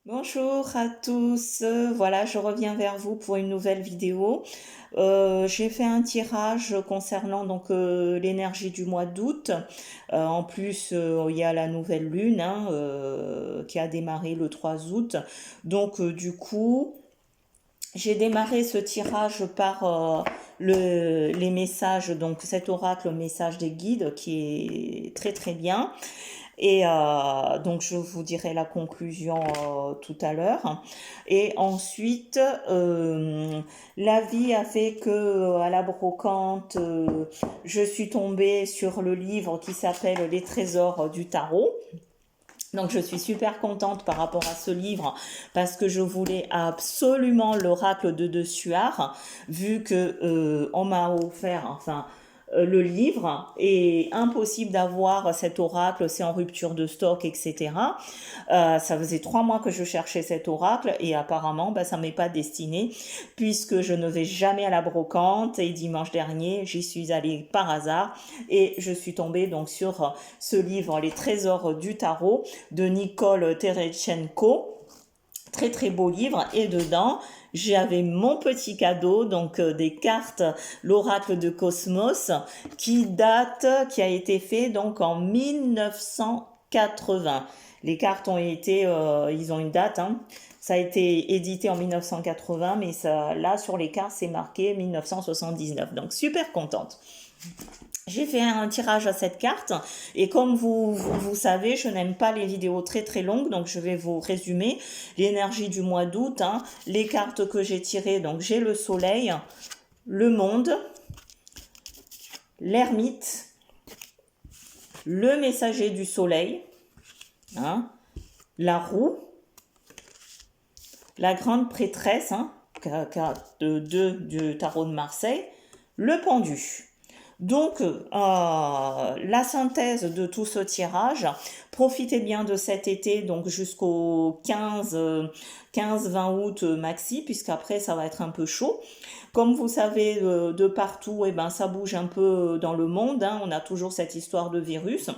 Bonjour à tous, voilà, je reviens vers vous pour une nouvelle vidéo. J'ai fait un tirage concernant l'énergie du mois d'août. En plus, il y a la nouvelle lune hein, qui a démarré le 3 août. Du coup, j'ai démarré ce tirage par les messages, donc cet oracle, le message des guides, qui est très très bien. Je vous dirai la conclusion tout à l'heure. Et ensuite, la vie a fait que à la brocante, je suis tombée sur le livre qui s'appelle Les trésors du tarot. Donc je suis super contente par rapport à ce livre parce que je voulais absolument l'oracle de Suard vu que on m'a offert le livre est impossible d'avoir cet oracle, c'est en rupture de stock, etc. Ça faisait 3 mois que je cherchais cet oracle et apparemment, ça m'est pas destiné puisque je ne vais jamais à la brocante et dimanche dernier, j'y suis allée par hasard et je suis tombée donc sur ce livre, Les trésors du tarot de Nicole Terechenko. Très très beau livre et dedans j'avais mon petit cadeau des cartes l'oracle de Cosmos qui a été fait donc en 1980. Les cartes ont été ils ont une date hein. Ça a été édité en 1980 mais ça là sur les cartes c'est marqué 1979. Donc super contente. J'ai fait un tirage à cette carte et comme vous savez, je n'aime pas les vidéos très très longues, donc je vais vous résumer l'énergie du mois d'août. Hein. Les cartes que j'ai tirées, donc j'ai le soleil, le monde, l'ermite, le messager du soleil, hein, la roue, la grande prêtresse, hein, carte 2 du tarot de Marseille, le pendu. La synthèse de tout ce tirage, profitez bien de cet été, donc jusqu'au 15-20 août maxi, puisqu'après ça va être un peu chaud. Comme vous savez, de partout, ça bouge un peu dans le monde. Hein, on a toujours cette histoire de virus.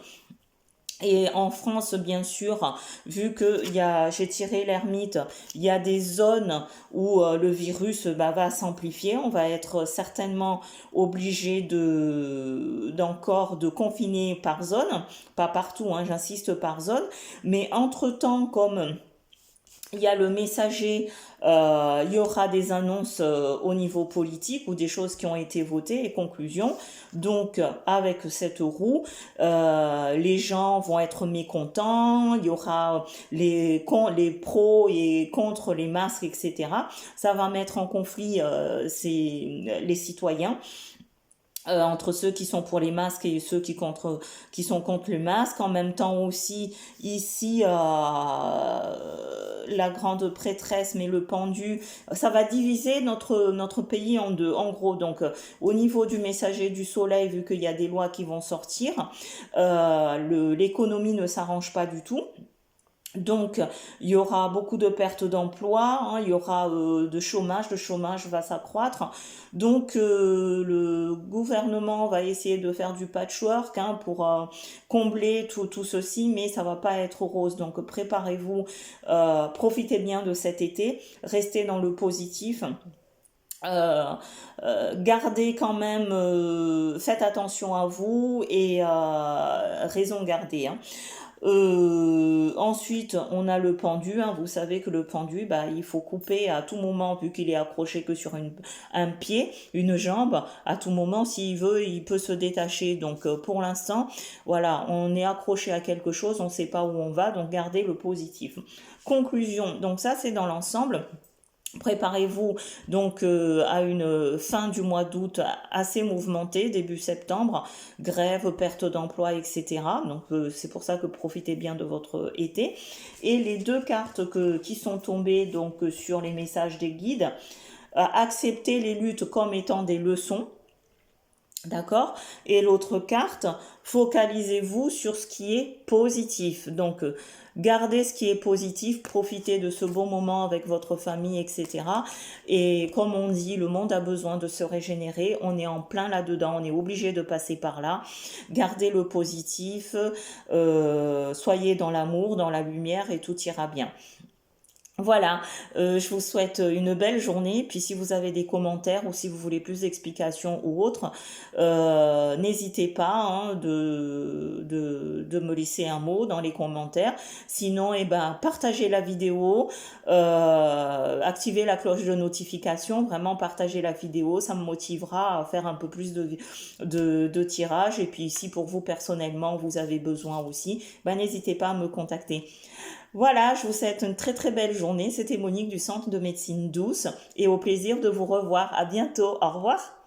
Et en France, bien sûr, vu que j'ai tiré l'ermite, il y a des zones où le virus va s'amplifier. On va être certainement obligé d'encore de confiner par zone, pas partout, hein, j'insiste par zone. Mais entre-temps, comme il y a le messager, il y aura des annonces au niveau politique ou des choses qui ont été votées et conclusions. Avec cette roue, les gens vont être mécontents, il y aura les pros et contre les masques, etc. Ça va mettre en conflit les citoyens entre ceux qui sont pour les masques et ceux qui sont contre le masque. En même temps aussi, ici, la grande prêtresse, mais le pendu, ça va diviser notre pays en deux. En gros, au niveau du messager du soleil, vu qu'il y a des lois qui vont sortir, l'économie ne s'arrange pas du tout. Donc, il y aura beaucoup de pertes d'emplois, hein, il y aura de chômage, le chômage va s'accroître. Le gouvernement va essayer de faire du patchwork hein, pour combler tout ceci, mais ça va pas être rose. Donc, préparez-vous, profitez bien de cet été, restez dans le positif. Euh, Gardez quand même, faites attention à vous et raison gardée. Hein. Ensuite, on a le pendu. Hein. Vous savez que le pendu, il faut couper à tout moment, vu qu'il est accroché que sur un pied, une jambe. À tout moment, s'il veut, il peut se détacher. Pour l'instant, voilà, on est accroché à quelque chose, on ne sait pas où on va, donc gardez le positif. Conclusion. Donc ça, c'est dans l'ensemble. Préparez-vous à une fin du mois d'août assez mouvementée, début septembre, grève, perte d'emploi, etc. C'est pour ça que profitez bien de votre été. Et les deux cartes qui sont tombées sur les messages des guides, acceptez les luttes comme étant des leçons. D'accord. Et l'autre carte, focalisez-vous sur ce qui est positif. Gardez ce qui est positif, profitez de ce bon moment avec votre famille, etc. Et comme on dit, le monde a besoin de se régénérer. On est en plein là-dedans, on est obligé de passer par là. Gardez le positif, soyez dans l'amour, dans la lumière et tout ira bien. Voilà, je vous souhaite une belle journée. Puis si vous avez des commentaires ou si vous voulez plus d'explications ou autre, n'hésitez pas hein, de me laisser un mot dans les commentaires. Sinon, eh ben, partagez la vidéo, activez la cloche de notification, vraiment partagez la vidéo, ça me motivera à faire un peu plus de tirage. Et puis si pour vous personnellement vous avez besoin aussi, ben, n'hésitez pas à me contacter. Voilà, je vous souhaite une très très belle journée. C'était Monique du Centre de médecine douce et au plaisir de vous revoir. À bientôt. Au revoir.